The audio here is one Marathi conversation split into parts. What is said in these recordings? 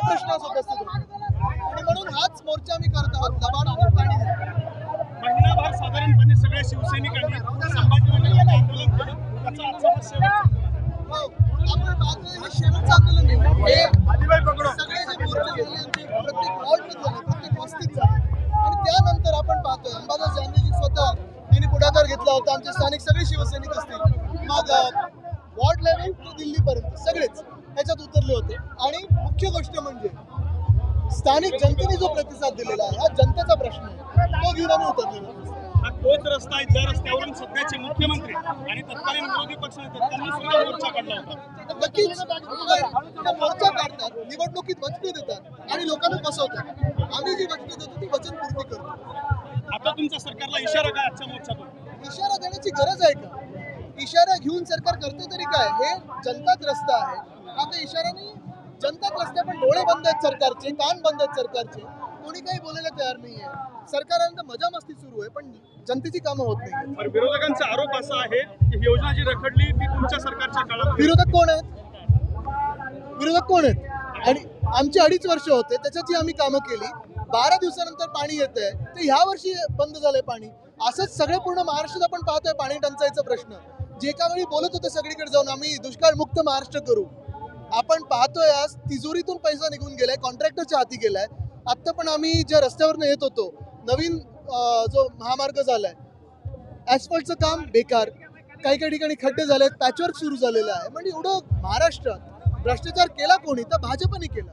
प्रश्न उपस्थित होतो आणि म्हणून हाच मोर्चा आम्ही करत आहोत. दबाणावर पाणी महिनाभर साधारणपणे सगळ्या शिवसैनिकांनी संभाजीनगर आंदोलन केलं. त्याचा आजचा हा शेवटचा आपण पाहतोय हे शेवटचं आंदोलन नाही. हे सगळे जे मोर्चे झाले आमचे प्रत्येक वॉर्डमध्ये झाले, प्रत्येक वस्तीत झाले आणि त्यानंतर आपण पाहतोय अंबादास दानवेजी स्वतः यांनी पुढाकार घेतला होता. आमचे स्थानिक सगळे शिवसैनिक असतील, मग वॉर्ड लेवल ते दिल्लीपर्यंत सगळेच ह्याच्यात उतरले होते. आणि मुख्य गोष्ट म्हणजे स्थानिक जनतेने जो प्रतिसाद दिलेला आहे, हा जनतेचा प्रश्न आहे, तो घेऊन आम्ही उतरलेलो आहोत. हा तोच रस्ता आहे ज्या रस्त्यावरून सध्याचे मुख्यमंत्री आणि तत्कालीन विरोधी पक्षनेते त्यांनी सुद्धा मोर्चा काढला होता. नक्कीच ते मोर्चा काढतात, निवडणुकीत वचने देतात आणि लोकांना फसवतात. आम्ही जी वचने देतो ती वचनपूर्ती करतो. आता तुमच्या सरकारला इशारा काय आजच्या मोर्चातून? इशारा देण्याची गरज आहे का? इशारा घेऊन सरकार करते तरी काय? हे जनताच रस्ता आहे, हा काही इशारा नाही. जनताच रस्ते पण डोळे बंद आहेत सरकारचे, कान बंद आहेत सरकारचे, कोणी काही बोलायला तयार नाहीये. सरकारांना मजा मस्ती सुरू आहे पण जनतेची कामं होत नाही. तर विरोधकांचा आरोप असा आहे की ही योजना जी रखडली ती तुमच्या सरकारच्या काळात. विरोधक कोण आहेत? विरोधक कोण आहेत? आणि आमची 2.5 वर्ष होते, त्याच्यात आम्ही कामं केली. 12 दिवसानंतर पाणी येतंय, ते ह्या वर्षी बंद झालंय पाणी. असंच सगळे पूर्ण महाराष्ट्रात आपण पाहतोय पाणी टंचाईचा प्रश्न. जे एका वेळी बोलत होते सगळीकडे जाऊन आम्ही दुष्काळ मुक्त महाराष्ट्र करू, आपण पाहतोय आज तिजोरीतून पैसा निघून गेलाय, कॉन्ट्रॅक्टरच्या हाती गेलाय. आत्ता पण आम्ही ज्या रस्त्यावरनं येत होतो, नवीन जो महामार्ग झालाय, ॲस्फॉल्टचं काम बेकार, काही काही ठिकाणी खड्डे झालेत, पॅचवर्क सुरू झालेलं आहे. म्हणजे एवढं महाराष्ट्रात भ्रष्टाचार केला कोणी? तर भाजपने केला.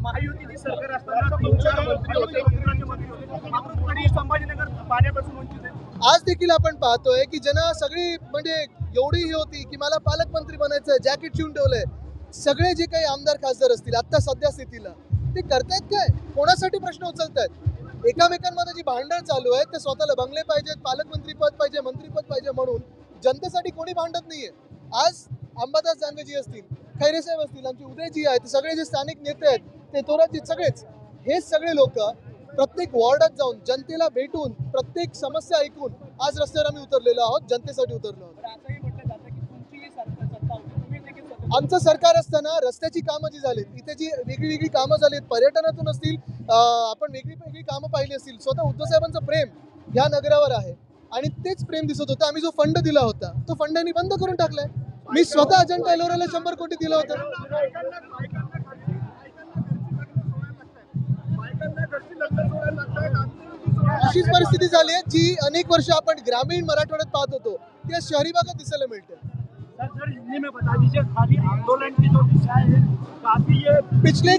महायुतीची सरकार असताना तुमच्या मंत्री होते, केंद्राचे मंत्री होते, मात्र तरी संभाजीनगर पाण्यापासून वंचित आहे. आज देखील आपण पाहतोय की ज्यांना सगळी म्हणजे एवढी ही होती की मला पालकमंत्री बनायचं आहे, जॅकेट शिवून ठेवलंय. सगळे जे काही आमदार खासदार असतील आत्ता सध्या स्थितीला, ते करतायत काय? कोणासाठी प्रश्न उचलतायत? एकामेकांमध्ये जी भांडण चालू आहे ते स्वतःला बंगले पाहिजेत, पालकमंत्री पद पाहिजे, मंत्रीपद पाहिजे म्हणून जनतेसाठी कोणी भांडत नाहीये. आज अंबादास दानवेजी असतील, खैरेसाहेब असतील, आमचे उदयजी आहेत, सगळे जे स्थानिक नेते आहेत, ते थोरातजी, सगळेच हे सगळे लोक प्रत्येक वॉर्डात जाऊन जनतेला भेटून प्रत्येक समस्या ऐकून आज रस्त्यावर आम्ही उतरलेलो आहोत, जनतेसाठी उतरलो आहोत. आमचं सरकार असताना रस्त्याची कामं जी झालीत, इथे जी वेगळी वेगळी कामं झालीत, पर्यटनातून असतील, आपण वेगळी वेगळी कामं पाहिली असतील. स्वतः उद्धव साहेबांचं प्रेम ह्या नगरावर आहे आणि तेच प्रेम दिसत होतं. आम्ही जो फंड दिला होता तो फंड यांनी बंद करून टाकलाय. मी स्वतः अजंठा एलोराला 100 कोटी दिलं होतं. अशीच परिस्थिती झाली आहे जी अनेक वर्ष आपण ग्रामीण मराठवाड्यात पाहत होतो, ती आज शहरी भागात दिसायला मिळते. सर हिंदी में बता दीजिए, खाली आंदोलन की जो दिशा है काफी ये पिछले